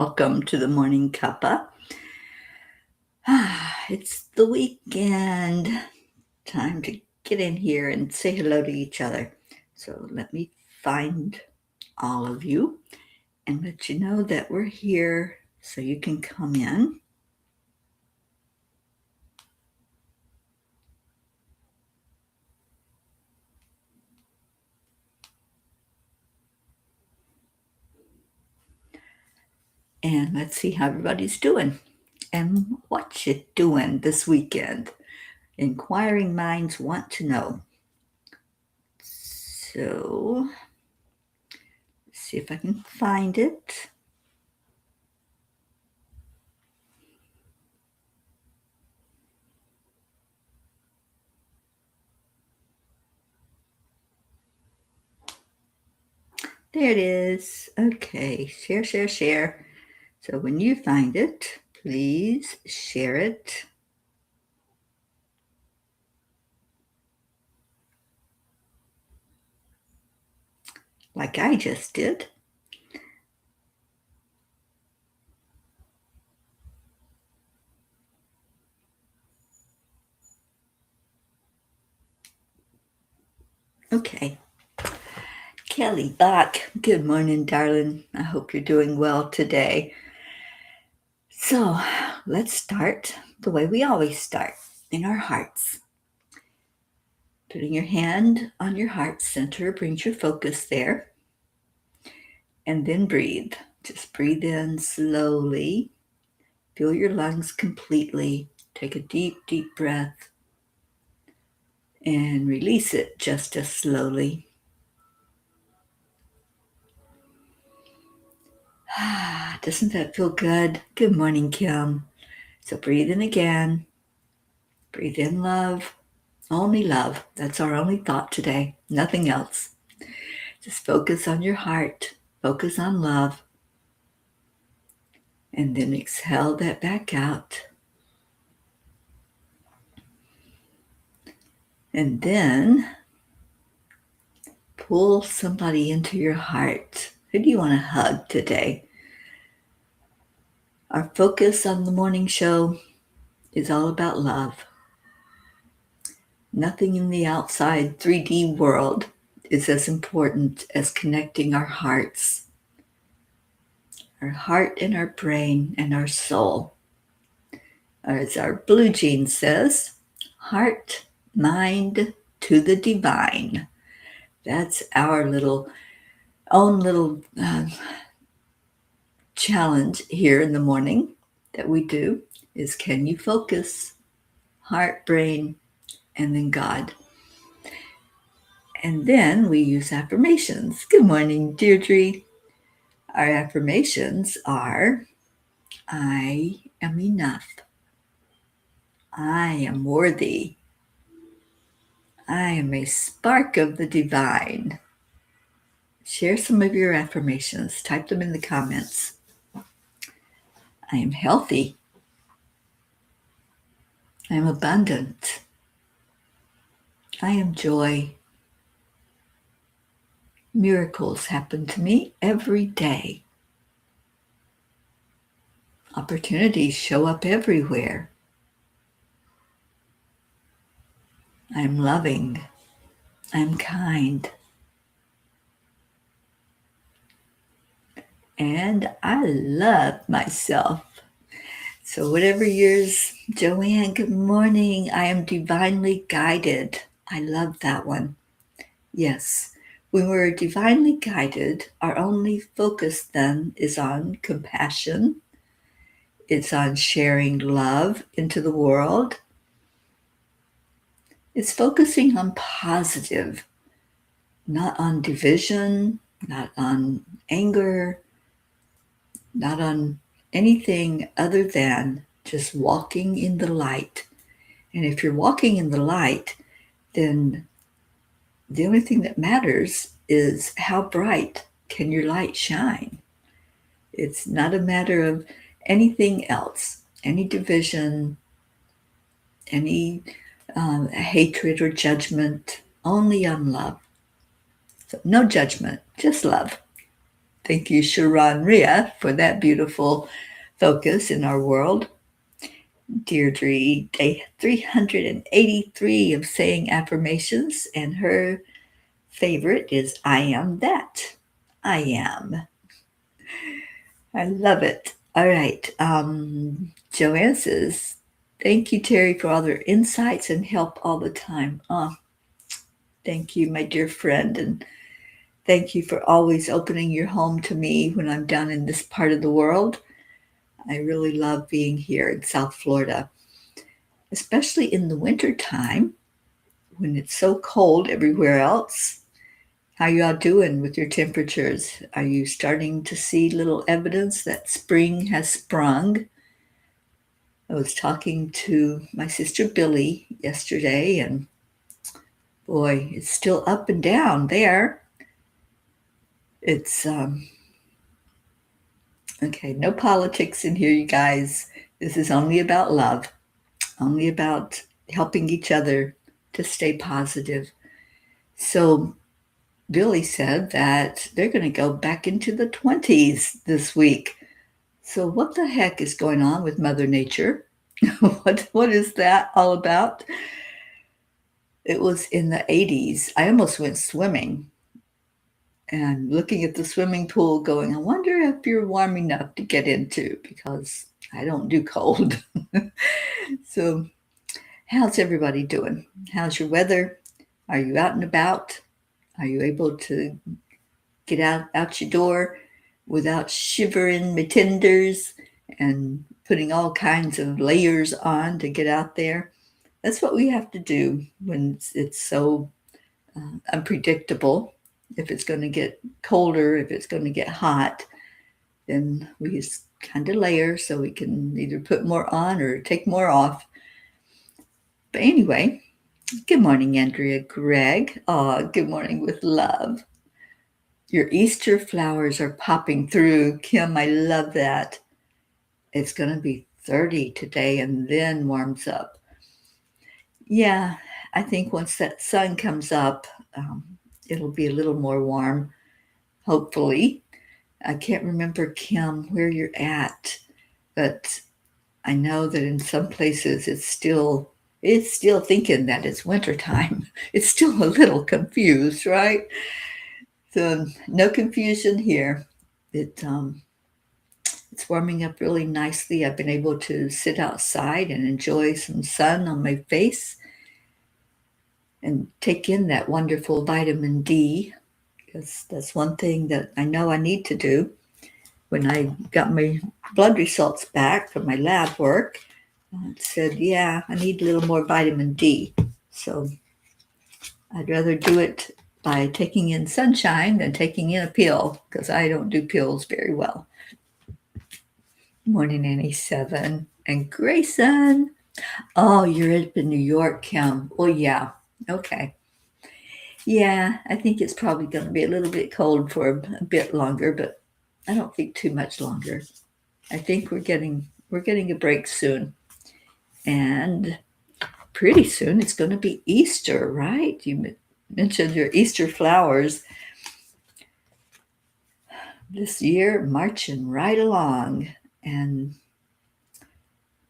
Welcome to the Morning Cuppa. It's the weekend. Time to get in here and say hello to each other. So let me find all of you and let you know that we're here so you can come in. And let's see how everybody's doing and what you doing this weekend. Inquiring minds want to know. So let's see if I can find it. There it is. Okay, share. So when you find it, please share it. Like I just did. Okay. Kelly Bach, good morning, darling. I hope you're doing well today. So let's start the way we always start, in our hearts. Putting your hand on your heart center brings your focus there. And then breathe. Just breathe in slowly. Fill your lungs completely. Take a deep, deep breath. And release it just as slowly. Doesn't that feel good? Good morning, Kim. So breathe in again. Breathe in love. Only love. That's our only thought today. Nothing else. Just focus on your heart. Focus on love. And then exhale that back out. And then pull somebody into your heart. Who do you want to hug today? Our focus on the morning show is all about love. Nothing in the outside 3D world is as important as connecting our hearts. Our heart and our brain and our soul. As our blue jean says, heart, mind to the divine. That's our own little challenge here in the morning that we do is, can you focus? Heart, brain, and then God. And then we use affirmations. Good morning, Deirdre. Our affirmations are, I am enough. I am worthy. I am a spark of the divine. Share some of your affirmations. Type them in the comments. I am healthy. I am abundant. I am joy. Miracles happen to me every day. Opportunities show up everywhere. I am loving. I am kind. And I love myself. So whatever yours, Joanne, good morning. I am divinely guided. I love that one. Yes, when we're divinely guided, our only focus then is on compassion. It's on sharing love into the world. It's focusing on positive, not on division, not on anger, not on anything other than just walking in the light. And if you're walking in the light, then the only thing that matters is how bright can your light shine. It's not a matter of anything else, any division, any hatred or judgment, only on love. So no judgment, just love. Thank you, Sharon Rhea, for that beautiful focus in our world. Deirdre, day 383 of saying affirmations, and her favorite is I am that. I am. I love it. All right. Joanne says, thank you, Teri, for all their insights and help all the time. Oh, thank you, my dear friend. And thank you for always opening your home to me when I'm down in this part of the world. I really love being here in South Florida, especially in the winter time when it's so cold everywhere else. How you all doing with your temperatures? Are you starting to see little evidence that spring has sprung? I was talking to my sister Billy yesterday, and boy, it's still up and down there. It's okay, no politics in here, you guys. This is only about love, only about helping each other to stay positive. So Billy said that they're going to go back into the 20s this week. So what the heck is going on with Mother Nature? What is that all about? It was in the 80s. I almost went swimming and looking at the swimming pool going, I wonder if you're warm enough to get into, because I don't do cold. So how's everybody doing? How's your weather? Are you out and about? Are you able to get out your door without shivering my tenders and putting all kinds of layers on to get out there? That's what we have to do when it's so unpredictable. If it's going to get colder, if it's going to get hot, then we just kind of layer so we can either put more on or take more off. But anyway, good morning, Andrea Gregg. Oh, good morning with love. Your Easter flowers are popping through. Kim, I love that. It's going to be 30 today and then warms up. Yeah, I think once that sun comes up, it'll be a little more warm, hopefully. I can't remember, Kim, where you're at, but I know that in some places it's still thinking that it's wintertime. It's still a little confused, right? So no confusion here. It's warming up really nicely. I've been able to sit outside and enjoy some sun on my face and take in that wonderful vitamin D, because that's one thing that I know I need to do. When I got my blood results back from my lab work, it said, yeah, I need a little more vitamin D. So I'd rather do it by taking in sunshine than taking in a pill, because I don't do pills very well. Morning, Annie 7. And Grayson. Oh, you're up in New York, Kim. Oh, yeah. Okay. Yeah, I think it's probably going to be a little bit cold for a bit longer, but I don't think too much longer. I think we're getting a break soon. And pretty soon it's going to be Easter, right? You mentioned your Easter flowers. This year, marching right along. And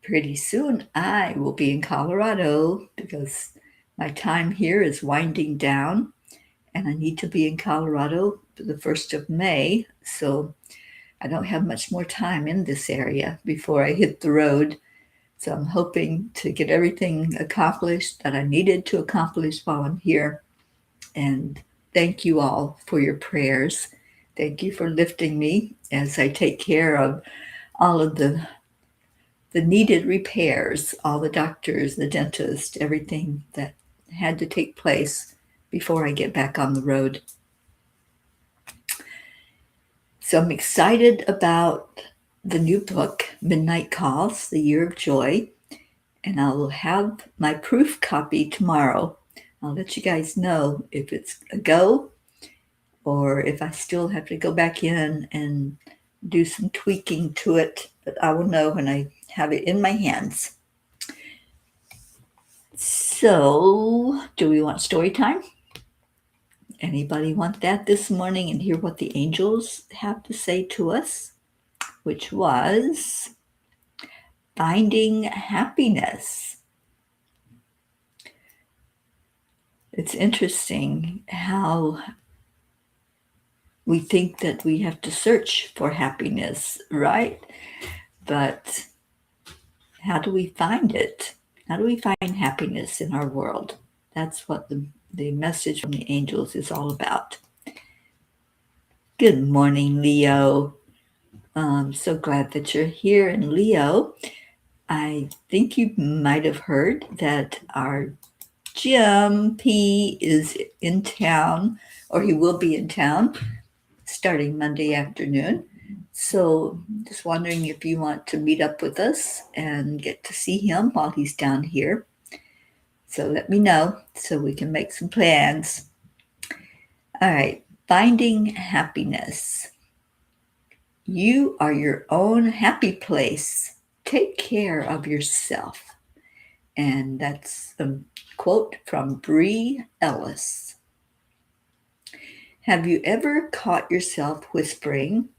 pretty soon I will be in Colorado, because my time here is winding down and I need to be in Colorado for the 1st of May. So I don't have much more time in this area before I hit the road. So I'm hoping to get everything accomplished that I needed to accomplish while I'm here. And thank you all for your prayers. Thank you for lifting me as I take care of all of the needed repairs, all the doctors, the dentist, everything that had to take place before I get back on the road. So I'm excited about the new book, Midnight Calls, The Year of Joy, and I will have my proof copy tomorrow. I'll let you guys know if it's a go or if I still have to go back in and do some tweaking to it, but I will know when I have it in my hands. So, do we want story time? Anybody want that this morning and hear what the angels have to say to us? Which was finding happiness. It's interesting how we think that we have to search for happiness, right? But how do we find it? How do we find happiness in our world? That's what the message from the angels is all about. Good morning, Leo. I'm so glad that you're here. And Leo, I think you might have heard that our Jim P is in town, or he will be in town starting Monday afternoon. So just wondering if you want to meet up with us and get to see him while he's down here. So let me know so we can make some plans. All right, finding happiness. You are your own happy place. Take care of yourself. And that's a quote from Bree Ellis. Have you ever caught yourself whispering,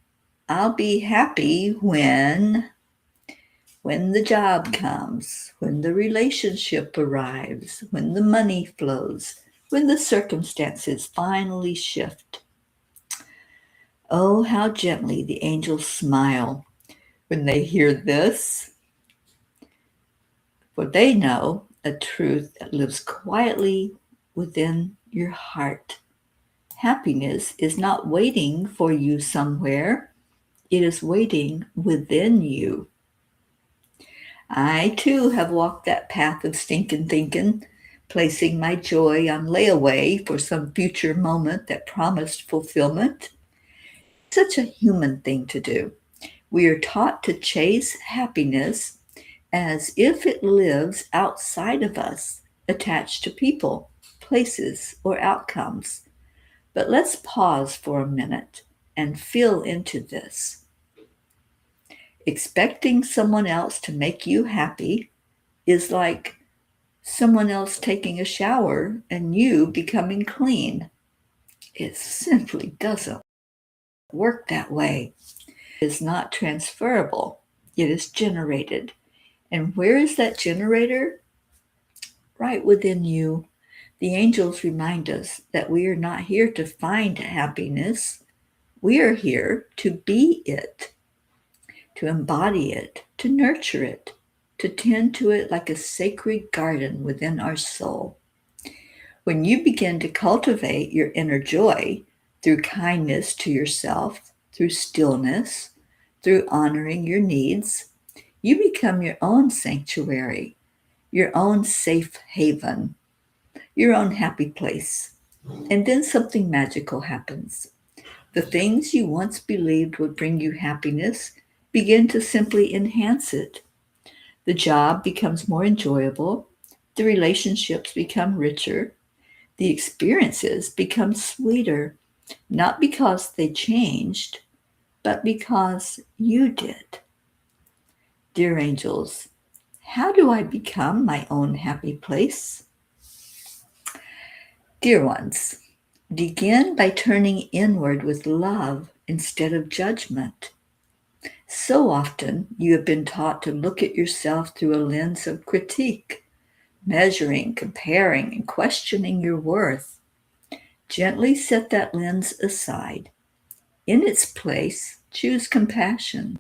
I'll be happy when the job comes, when the relationship arrives, when the money flows, when the circumstances finally shift? Oh, how gently the angels smile when they hear this, for they know a truth that lives quietly within your heart. Happiness is not waiting for you somewhere. It is waiting within you. I too have walked that path of stinking thinking, placing my joy on layaway for some future moment that promised fulfillment. Such a human thing to do. We are taught to chase happiness as if it lives outside of us, attached to people, places, or outcomes. But let's pause for a minute and feel into this. Expecting someone else to make you happy is like someone else taking a shower and you becoming clean. It simply doesn't work that way. It is not transferable. It is generated. And where is that generator? Right within you. The angels remind us that we are not here to find happiness. We are here to be it, to embody it, to nurture it, to tend to it like a sacred garden within our soul. When you begin to cultivate your inner joy through kindness to yourself, through stillness, through honoring your needs, you become your own sanctuary, your own safe haven, your own happy place. And then something magical happens. The things you once believed would bring you happiness begin to simply enhance it. The job becomes more enjoyable, the relationships become richer, the experiences become sweeter, not because they changed, but because you did. Dear angels, how do I become my own happy place? Dear ones, begin by turning inward with love instead of judgment. So often you have been taught to look at yourself through a lens of critique, measuring, comparing, and questioning your worth. Gently set that lens aside. In its place, choose compassion,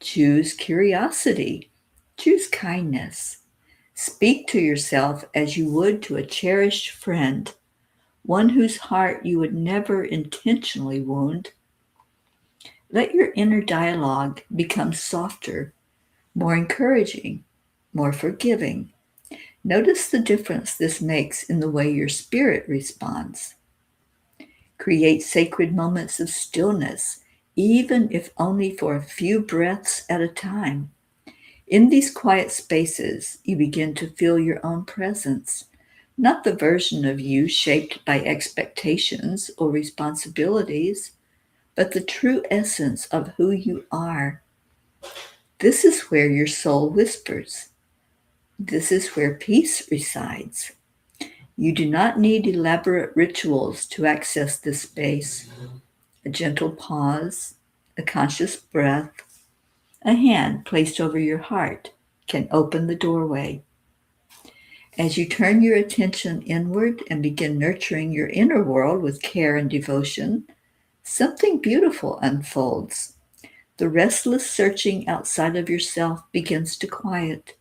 choose curiosity, choose kindness. Speak to yourself as you would to a cherished friend, one whose heart you would never intentionally wound. Let your inner dialogue become softer, more encouraging, more forgiving. Notice the difference this makes in the way your spirit responds. Create sacred moments of stillness, even if only for a few breaths at a time. In these quiet spaces, you begin to feel your own presence, not the version of you shaped by expectations or responsibilities, but the true essence of who you are. This is where your soul whispers. This is where peace resides. You do not need elaborate rituals to access this space. A gentle pause, a conscious breath, a hand placed over your heart can open the doorway. As you turn your attention inward and begin nurturing your inner world with care and devotion, something beautiful unfolds. The restless searching outside of yourself begins to quiet.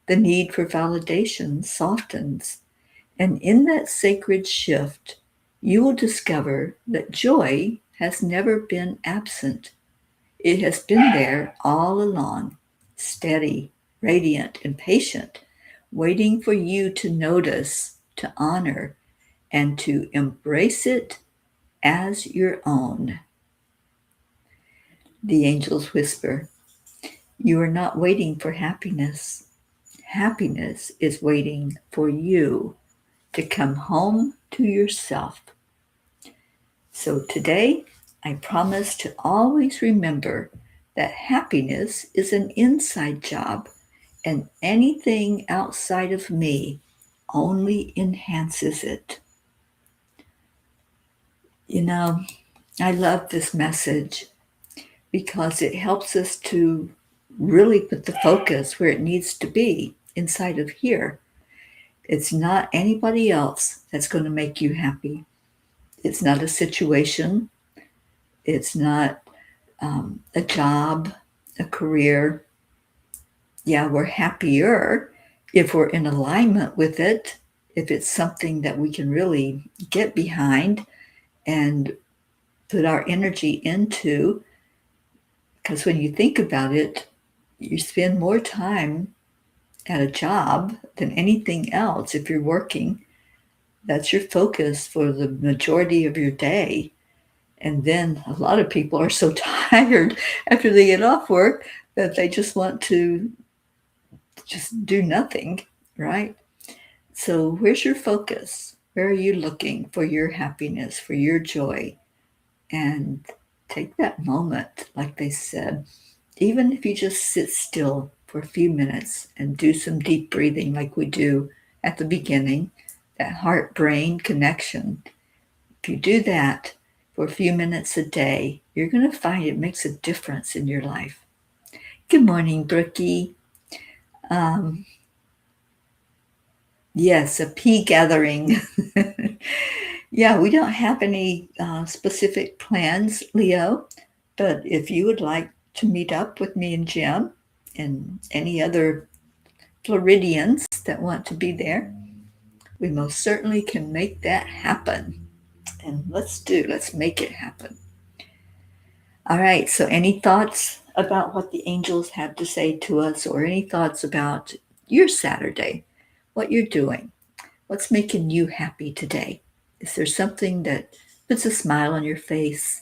The need for validation softens. And in that sacred shift, you will discover that joy has never been absent. It has been there all along, steady, radiant, and patient, waiting for you to notice, to honor, and to embrace it as your own. The angels whisper, "You are not waiting for happiness. Happiness is waiting for you to come home to yourself." So today, I promise to always remember that happiness is an inside job, and anything outside of me only enhances it. You know, I love this message because it helps us to really put the focus where it needs to be inside of here. It's not anybody else that's going to make you happy. It's not a situation. It's not a job, a career. Yeah, we're happier if we're in alignment with it, if it's something that we can really get behind and put our energy into. Because when you think about it, you spend more time at a job than anything else. If you're working, that's your focus for the majority of your day. And then a lot of people are so tired after they get off work that they just want to just do nothing, right? So where's your focus? Where are you looking for your happiness, for your joy? And take that moment, like they said, even if you just sit still for a few minutes and do some deep breathing like we do at the beginning, that heart-brain connection. If you do that for a few minutes a day, you're going to find it makes a difference in your life. Good morning, Brookie. Yes, a pea gathering. Yeah, we don't have any specific plans, Leo, but if you would like to meet up with me and Jim and any other Floridians that want to be there, we most certainly can make that happen. And let's make it happen. All right, so any thoughts about what the angels have to say to us, or any thoughts about your Saturday, what you're doing? What's making you happy today? Is there something that puts a smile on your face?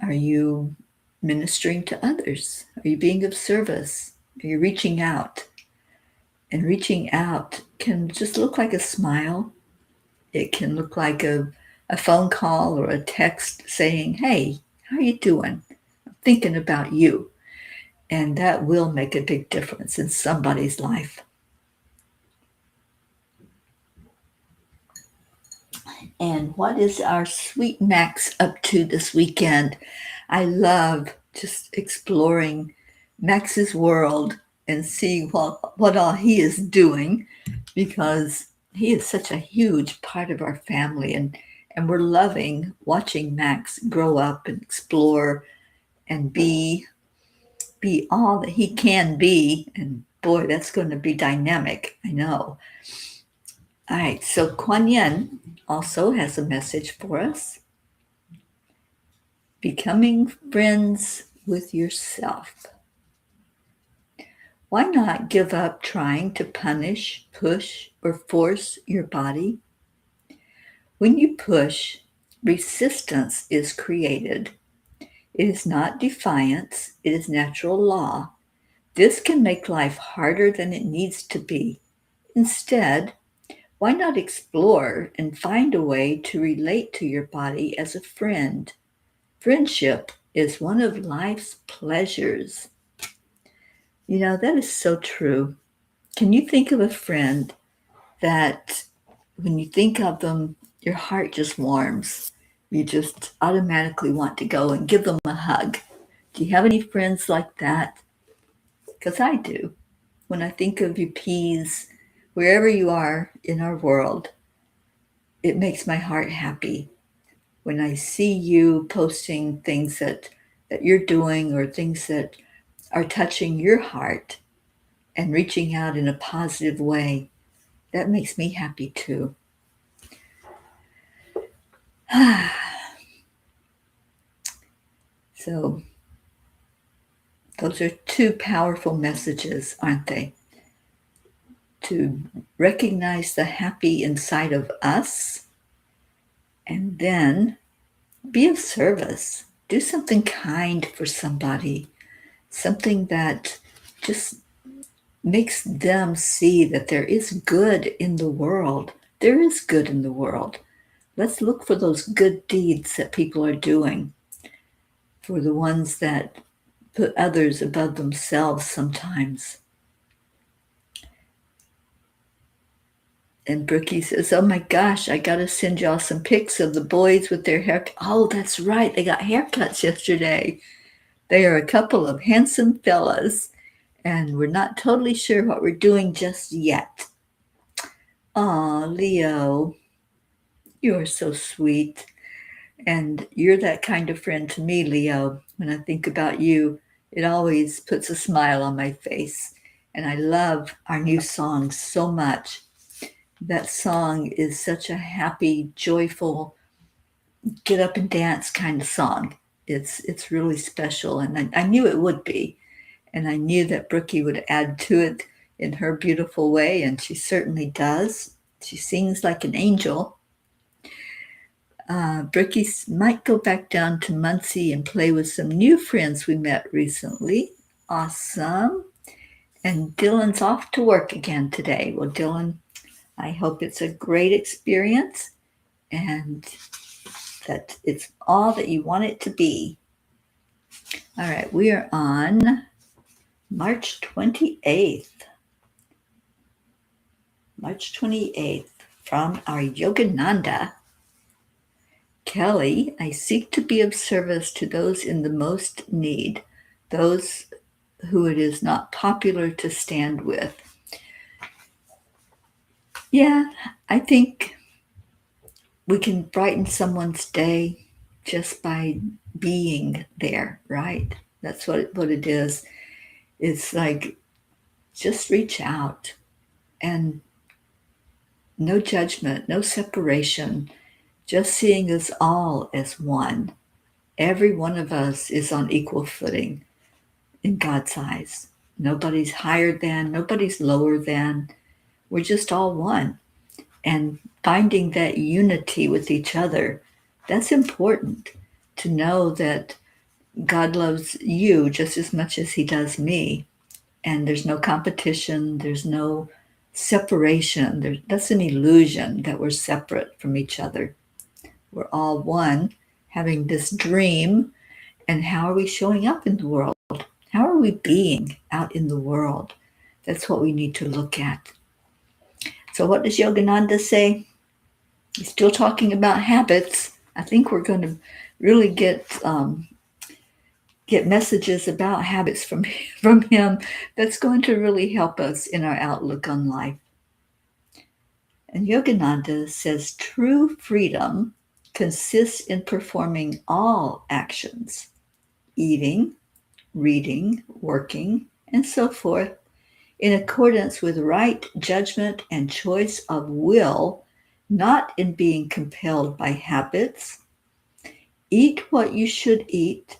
Are you ministering to others? Are you being of service? Are you reaching out? And reaching out can just look like a smile. It can look like a phone call or a text saying, "Hey, how you doing? I'm thinking about you." And that will make a big difference in somebody's life. And what is our sweet Max up to this weekend? I love just exploring Max's world and seeing what all he is doing, because he is such a huge part of our family, and we're loving watching Max grow up and explore and be all that he can be. And boy, that's going to be dynamic, I know. All right, so Kuan Yin also has a message for us. Becoming friends with yourself. Why not give up trying to punish, push, or force your body? When you push, resistance is created. It is not defiance, it is natural law. This can make life harder than it needs to be. Instead, why not explore and find a way to relate to your body as a friend? Friendship is one of life's pleasures. You know, that is so true. Can you think of a friend that when you think of them, your heart just warms. You just automatically want to go and give them a hug. Do you have any friends like that? Because I do. When I think of you peas, wherever you are in our world, it makes my heart happy. When I see you posting things that you're doing or things that are touching your heart and reaching out in a positive way, that makes me happy too. So, those are two powerful messages, aren't they? To recognize the happy inside of us and then be of service. Do something kind for somebody, something that just makes them see that there is good in the world. There is good in the world. Let's look for those good deeds that people are doing, for the ones that put others above themselves sometimes. And Brookie says, oh my gosh, I got to send y'all some pics of the boys with their hair. Oh, that's right. They got haircuts yesterday. They are a couple of handsome fellas, and we're not totally sure what we're doing just yet. Aw, Leo, you're so sweet. And you're that kind of friend to me, Leo. When I think about you, it always puts a smile on my face. And I love our new song so much. That song is such a happy, joyful, get up and dance kind of song. It's really special, and I knew it would be. And I knew that Brookie would add to it in her beautiful way, and she certainly does. She sings like an angel. Brookie might go back down to Muncie and play with some new friends we met recently. Awesome. And Dylan's off to work again today. Well, Dylan, I hope it's a great experience and that it's all that you want it to be. All right, we are on March 28th. March 28th from our Yogananda. Kelly, I seek to be of service to those in the most need, those who it is not popular to stand with. Yeah, I think we can brighten someone's day just by being there, right? That's what it is. It's like just reach out and no judgment, no separation, just seeing us all as one. Every one of us is on equal footing in God's eyes. Nobody's higher than, nobody's lower than. We're just all one. And finding that unity with each other, that's important to know that God loves you just as much as he does me. And there's no competition, there's no separation. That's an illusion that we're separate from each other. We're all one, having this dream. And how are we showing up in the world? How are we being out in the world? That's what we need to look at. So what does Yogananda say? He's still talking about habits. I think we're going to really get messages about habits from him that's going to really help us in our outlook on life. And Yogananda says true freedom consists in performing all actions, eating, reading, working, and so forth, in accordance with right judgment and choice of will, not in being compelled by habits. Eat what you should eat,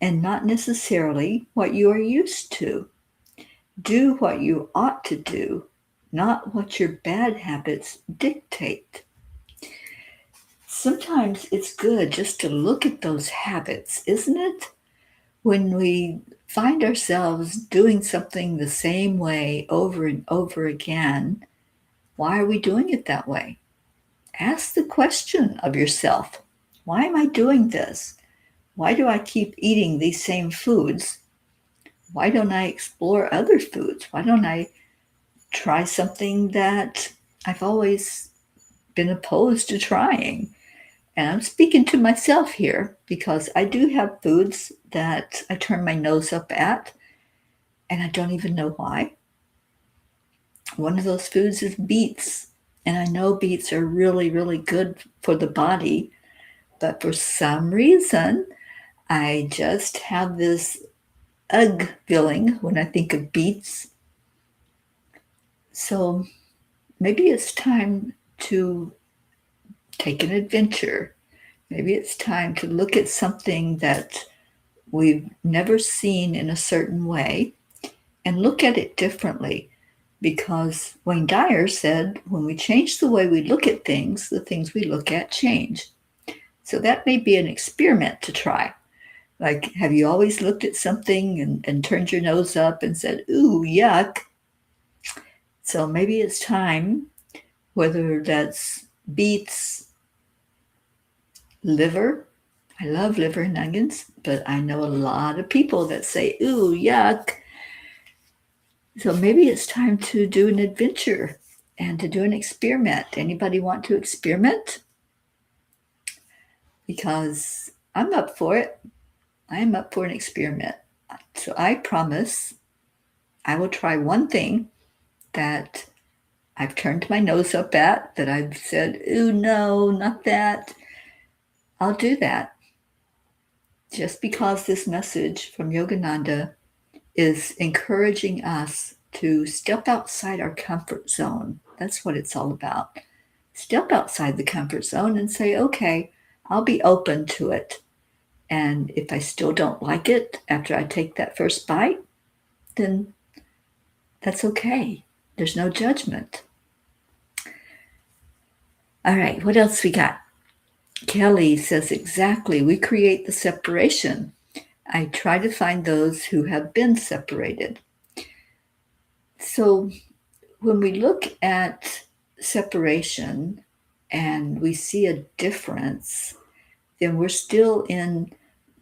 and not necessarily what you are used to. Do what you ought to do, not what your bad habits dictate. Sometimes it's good just to look at those habits, isn't it? When we find ourselves doing something the same way over and over again, why are we doing it that way? Ask the question of yourself, why am I doing this? Why do I keep eating these same foods? Why don't I explore other foods? Why don't I try something that I've always been opposed to trying. And I'm speaking to myself here because I do have foods that I turn my nose up at, and I don't even know why. One of those foods is beets. And I know beets are really, really good for the body, but for some reason, I just have this ugh feeling when I think of beets. So maybe it's time to take an adventure. Maybe it's time to look at something that we've never seen in a certain way and look at it differently. Because Wayne Dyer said, when we change the way we look at things, the things we look at change. So that may be an experiment to try. Like, have you always looked at something and turned your nose up and said, ooh, yuck? So maybe it's time, whether that's beets, liver. I love liver and onions, but I know a lot of people that say, ooh, yuck. So maybe it's time to do an adventure and to do an experiment. Anybody want to experiment? Because I'm up for it. I am up for an experiment. So I promise I will try one thing that I've turned my nose up at, that I've said, ooh, no, not that. I'll do that. Just because this message from Yogananda is encouraging us to step outside our comfort zone. That's what it's all about. Step outside the comfort zone and say, okay, I'll be open to it. And if I still don't like it after I take that first bite, then that's okay. There's no judgment. All right, what else we got? Kelly says, exactly, we create the separation. I try to find those who have been separated. So when we look at separation and we see a difference, then we're still in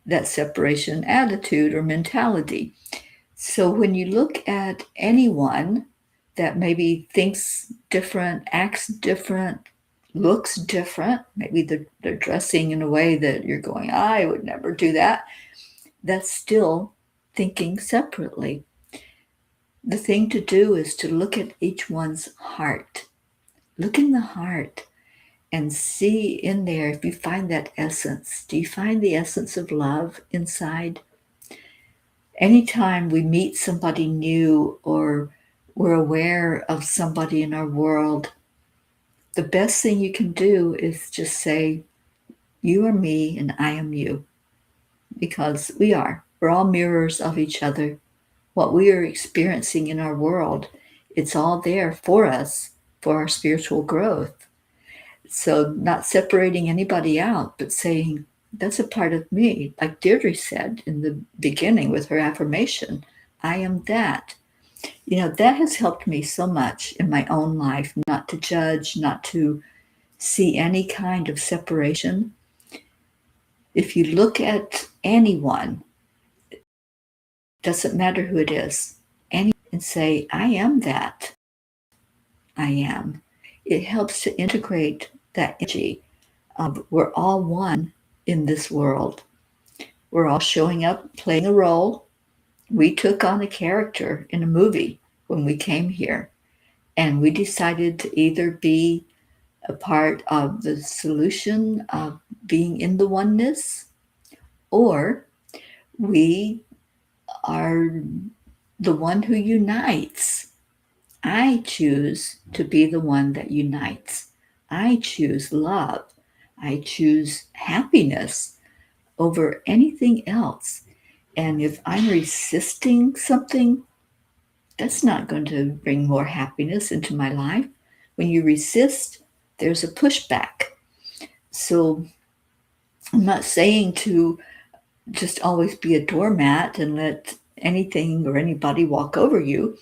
that separation attitude or mentality. So when you look at anyone that maybe thinks different, acts different, looks different, maybe they're dressing in a way that you're going, I would never do that, that's still thinking separately. The thing to do is to look at each one's heart. Look in the heart and see in there if you find that essence. Do you find the essence of love inside? Anytime we meet somebody new or we're aware of somebody in our world, the best thing you can do is just say, you are me and I am you. Because we are. We're all mirrors of each other. What we are experiencing in our world, it's all there for us, for our spiritual growth. So not separating anybody out, but saying, that's a part of me. Like Deirdre said in the beginning with her affirmation, I am that. You know, that has helped me so much in my own life, not to judge, not to see any kind of separation. If you look at anyone, doesn't matter who it is, and say, I am that. I am. It helps to integrate that energy of we're all one in this world. We're all showing up, playing a role. We took on a character in a movie when we came here, and we decided to either be a part of the solution of being in the oneness, or we are the one who unites. I choose to be the one that unites. I choose love. I choose happiness over anything else. And if I'm resisting something, that's not going to bring more happiness into my life. When you resist, there's a pushback. So I'm not saying to just always be a doormat and let anything or anybody walk over you,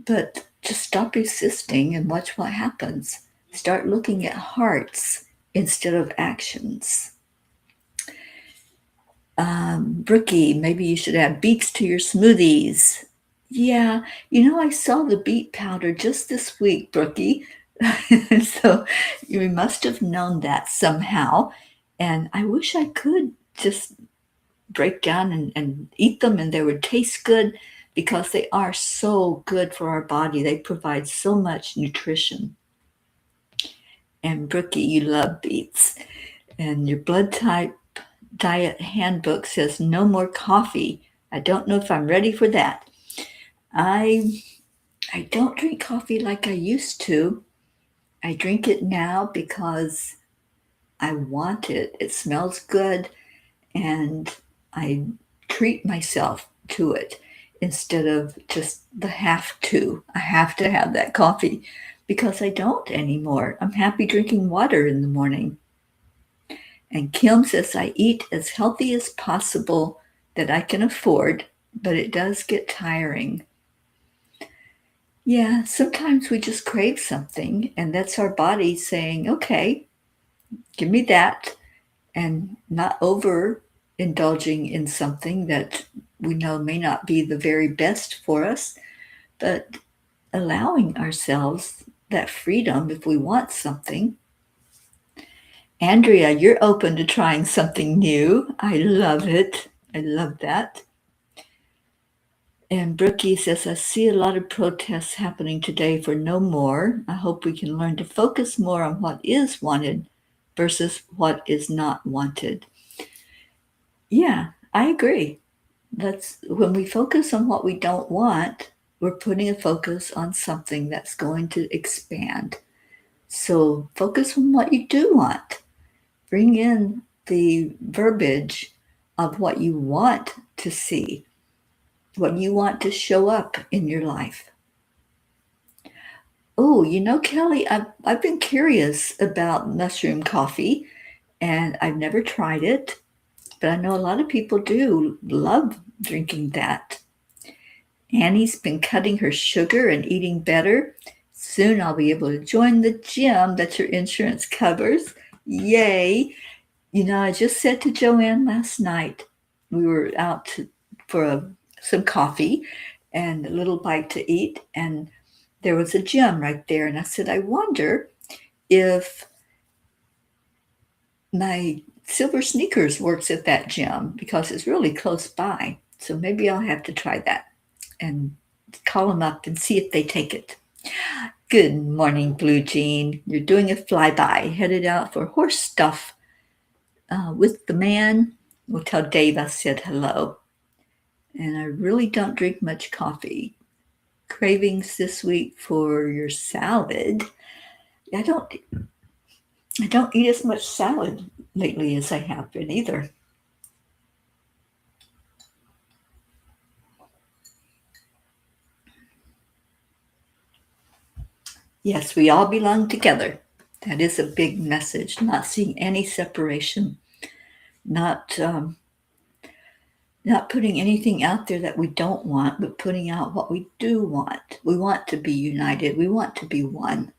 but just stop resisting and watch what happens. Start looking at hearts instead of actions. Brookie, maybe you should add beets to your smoothies. Yeah, you know, I saw the beet powder just this week, Brookie. So you must have known that somehow. And I wish I could just break down and eat them and they would taste good, because they are so good for our body. They provide so much nutrition. And Brookie, you love beets. And your blood type diet handbook says no more coffee. I don't know if I'm ready for that. I don't drink coffee like I used to. I drink it now because I want it. It smells good, and I treat myself to it instead of just the have to. I have to have that coffee, because I don't anymore. I'm happy drinking water in the morning. And Kim says I eat as healthy as possible that I can afford, but it does get tiring. Yeah, sometimes we just crave something, and that's our body saying, okay, give me that, and not over indulging in something that we know may not be the very best for us, but allowing ourselves that freedom if we want something. Andrea, you're open to trying something new. I love it. I love that. And Brookie says, I see a lot of protests happening today for no more. I hope we can learn to focus more on what is wanted versus what is not wanted. Yeah, I agree. That's when we focus on what we don't want, we're putting a focus on something that's going to expand. So focus on what you do want. Bring in the verbiage of what you want to see, what you want to show up in your life. Oh, Kelly, I've been curious about mushroom coffee, and I've never tried it, but I know a lot of people do love drinking that. Annie's been cutting her sugar and eating better. Soon I'll be able to join the gym that your insurance covers. Yay! I just said to Joanne last night, we were out for some coffee and a little bite to eat, and there was a gym right there. And I said, I wonder if my silver sneakers works at that gym, because it's really close by. So maybe I'll have to try that and call them up and see if they take it. Good morning, Blue Jean. You're doing a flyby, headed out for horse stuff with the man. We'll tell Dave I said hello. And I really don't drink much coffee. Cravings this week for your salad. I don't eat as much salad lately as I have been either. Yes, we all belong together. That is a big message. Not seeing any separation. Not putting anything out there that we don't want, but putting out what we do want. We want to be united. We want to be one.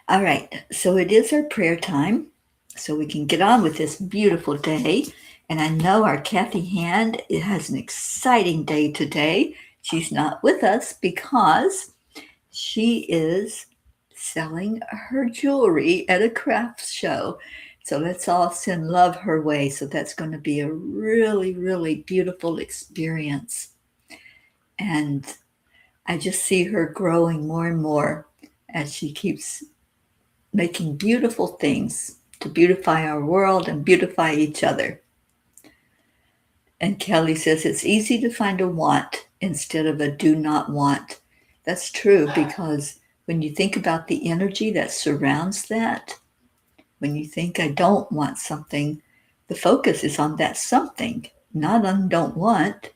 All right, so it is our prayer time, so we can get on with this beautiful day. And I know our Kathy Hand has an exciting day today. She's not with us because she is selling her jewelry at a crafts show. So let's all send love her way. So that's going to be a really, really beautiful experience. And I just see her growing more and more as she keeps making beautiful things to beautify our world and beautify each other. And Kelly says it's easy to find a want instead of a do not want. That's true, because when you think about the energy that surrounds that, when you think I don't want something, the focus is on that something, not on don't want.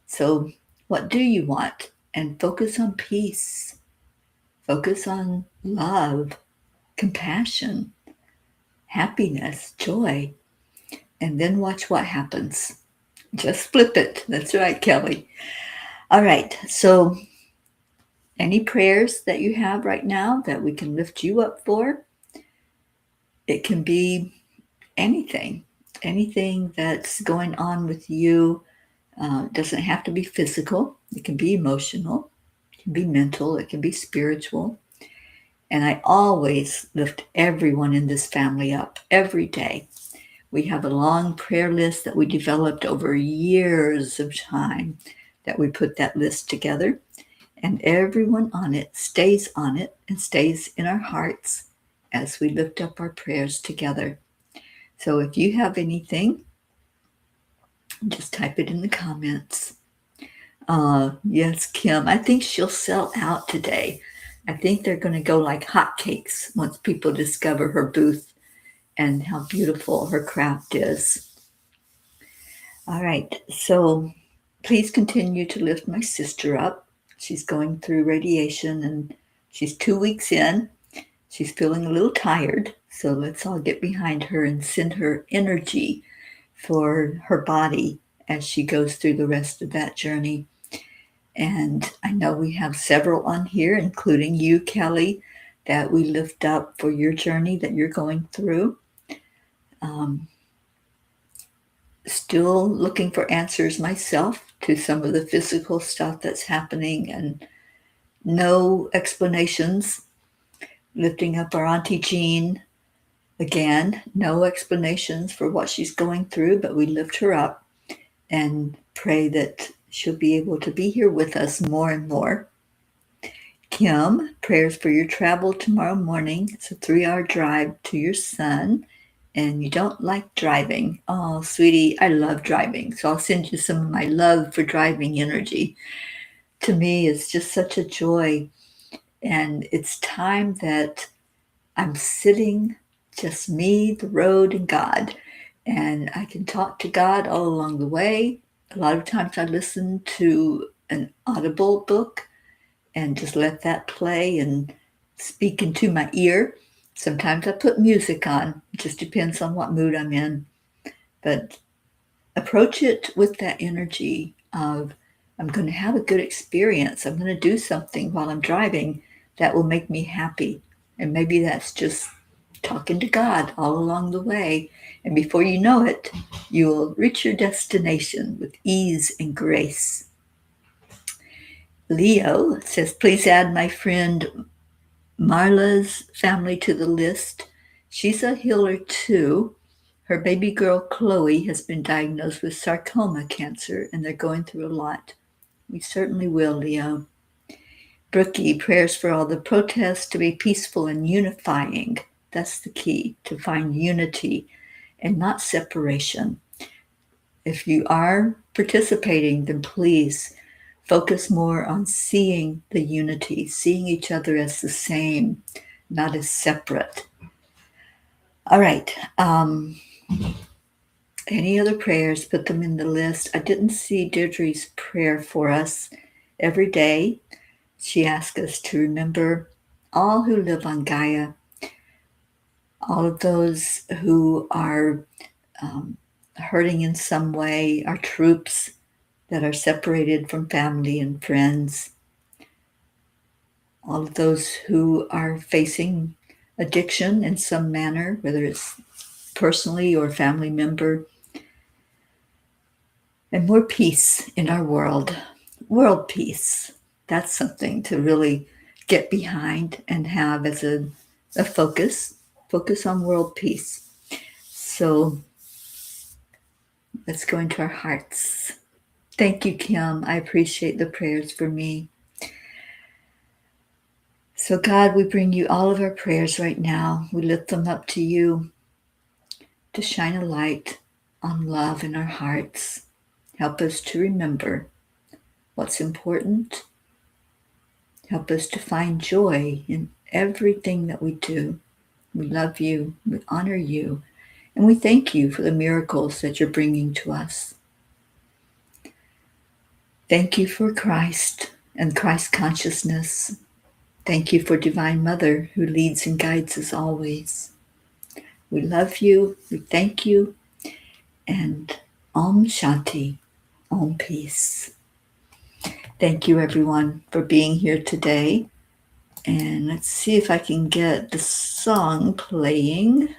So what do you want? And focus on peace. Focus on love, compassion, happiness, joy, and then watch what happens. Just flip it. That's right, Kelly. All right. So any prayers that you have right now that we can lift you up for? It can be anything that's going on with you. Doesn't have to be physical. It can be emotional. can be mental, it can be spiritual. And I always lift everyone in this family up every day. We have a long prayer list that we developed over years of time that we put that list together. And everyone on it and stays in our hearts as we lift up our prayers together. So if you have anything, just type it in the comments. Yes, Kim, I think she'll sell out today. I think they're going to go like hotcakes once people discover her booth and how beautiful her craft is. All right, so please continue to lift my sister up. She's going through radiation and she's 2 weeks in. She's feeling a little tired, so let's all get behind her and send her energy for her body as she goes through the rest of that journey. And I know we have several on here, including you, Kelly, that we lift up for your journey that you're going through. Still looking for answers myself to some of the physical stuff that's happening and no explanations. Lifting up our Auntie Jean. Again, no explanations for what she's going through, but we lift her up and pray that she'll be able to be here with us more and more. Kim, prayers for your travel tomorrow morning. It's a 3-hour drive to your son, and you don't like driving. Oh, sweetie, I love driving, so I'll send you some of my love for driving energy. To me, it's just such a joy, and it's time that I'm sitting, just me, the road, and God. And I can talk to God all along the way. A lot of times I listen to an audible book and just let that play and speak into my ear. Sometimes I put music on. It just depends on what mood I'm in. But approach it with that energy of, I'm going to have a good experience. I'm going to do something while I'm driving that will make me happy. And maybe that's just talking to God all along the way. And before you know it, you will reach your destination with ease and grace. Leo says, please add my friend Marla's family to the list. She's a healer too. Her baby girl Chloe has been diagnosed with sarcoma cancer, and they're going through a lot. We certainly will, Leo. Brookie, prayers for all the protests to be peaceful and unifying. That's the key, to find unity and not separation. If you are participating, then please focus more on seeing the unity, seeing each other as the same, not as separate. All right. Any other prayers, put them in the list. I didn't see Deirdre's prayer for us every day. She asked us to remember all who live on Gaia, all of those who are hurting in some way, our troops that are separated from family and friends, all of those who are facing addiction in some manner, whether it's personally or family member, and more peace in our world. World peace. That's something to really get behind and have as a focus. Focus on world peace. So let's go into our hearts. Thank you, Kim. I appreciate the prayers for me. So God, we bring you all of our prayers right now. We lift them up to you to shine a light on love in our hearts. Help us to remember what's important. Help us to find joy in everything that we do. We love you, we honor you, and we thank you for the miracles that you're bringing to us. Thank you for Christ and Christ consciousness. Thank you for Divine Mother who leads and guides us always. We love you, we thank you, and Om Shanti, Om Peace. Thank you everyone for being here today. And let's see if I can get the song playing.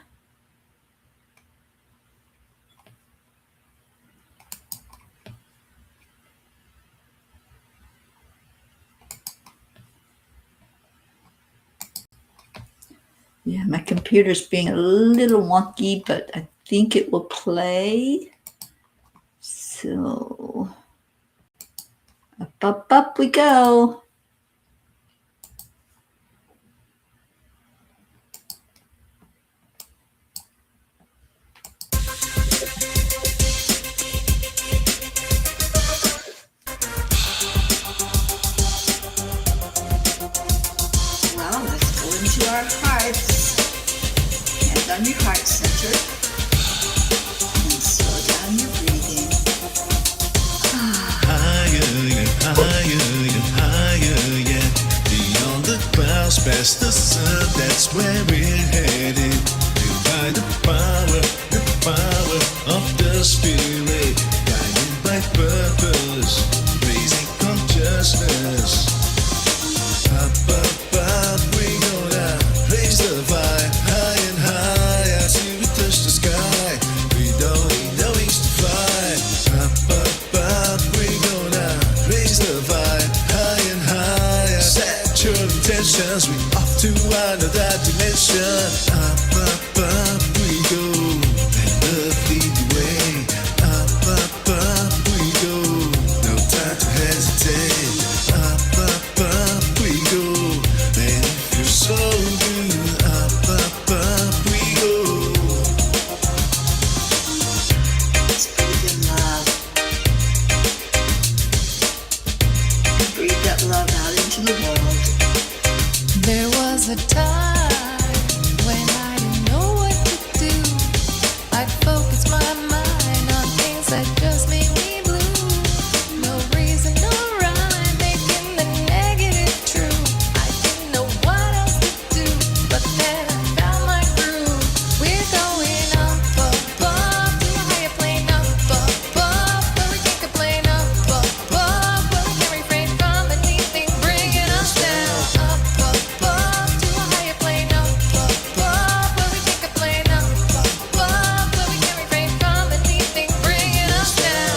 Yeah, my computer's being a little wonky, but I think it will play. So, up we go. Well, let's go into our hearts. Hand on your heart center. And slow down your breathing. Higher and higher and higher yet. Beyond the clouds, past the sun, that's where we're headed. By the power of the Spirit, guided by purpose, raising consciousness. Up, we gonna raise the fire, high and higher, till we touch the sky. We don't need no wings to fly. Up, we gonna raise the fire, high and higher. Set your intentions, we off to another dimension. Up, we go, let love lead the way. Up, we go, no time to hesitate. Up, we go, and if you're so good. Up, we go. Let's breathe in love. Breathe that love out into the world. There was a time when I didn't know what to do. I'd focus my mind on things that just made me blue. No reason, no rhyme, making the negative true. I didn't know what else to do, but then I found my groove. We're going up, above, to a higher plane, up, above, where we can't complain, up, above, where we can't refrain from anything bringing us down. Up, above, to a higher plane, up, above, where we can't complain, up, above, where we can't refrain from anything bringing us down.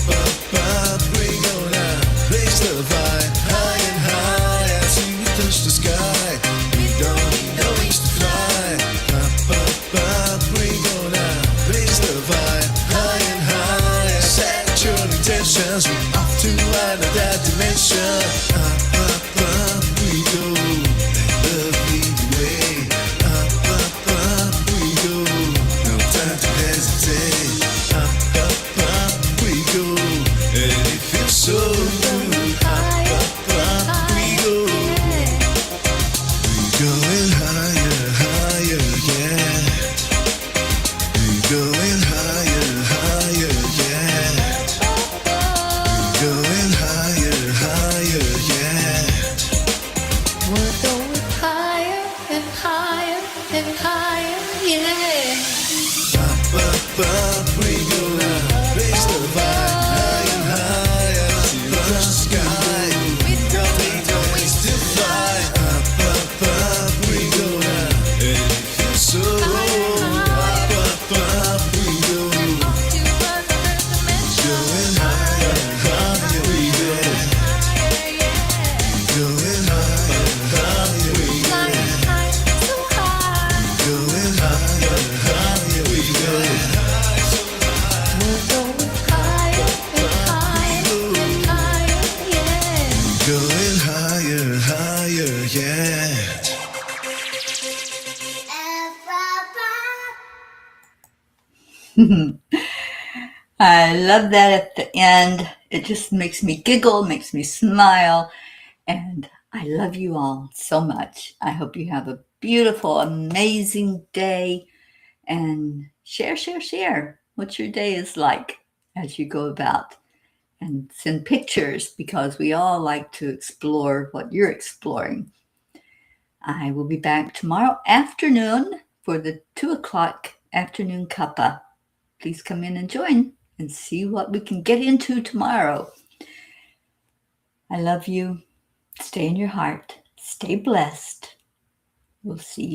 Up, we gonna raise the fire, high and higher, till we touch the sky. We don't need no wings to fly. Up, we gonna raise the fire, high and higher. Set your intentions, we off to another dimension. Up, we go, let love lead the way. Up, we go, no time to hesitate. Up, we go, and it feels so good. Up, we go, we're going higher, higher, yeah. We're going higher, higher, yeah. We're going higher, higher, yeah. We're going higher and higher and higher, yeah. Up, we gonna raise the fire, high and higher, till we touch the sky. We don't need no wings to fly. Up, we gonna, and it feels so good. Up, we go, Off to another dimension. going higher, higher, we go. Higher, yeah. Going higher, higher, we go. Flying high, so high. Going higher, higher, we go. We're going higher and higher and higher, yeah. Going higher, higher, yeah. I love that at the end. It just makes me giggle, makes me smile, and I love you all so much. I hope you have a beautiful, amazing day, and share what your day is like as you go about, and send pictures because we all like to explore what you're exploring. I will be back tomorrow afternoon for the 2 o'clock afternoon cuppa. Please come in and join and see what we can get into tomorrow. I love you. Stay in your heart. Stay blessed. We'll see you.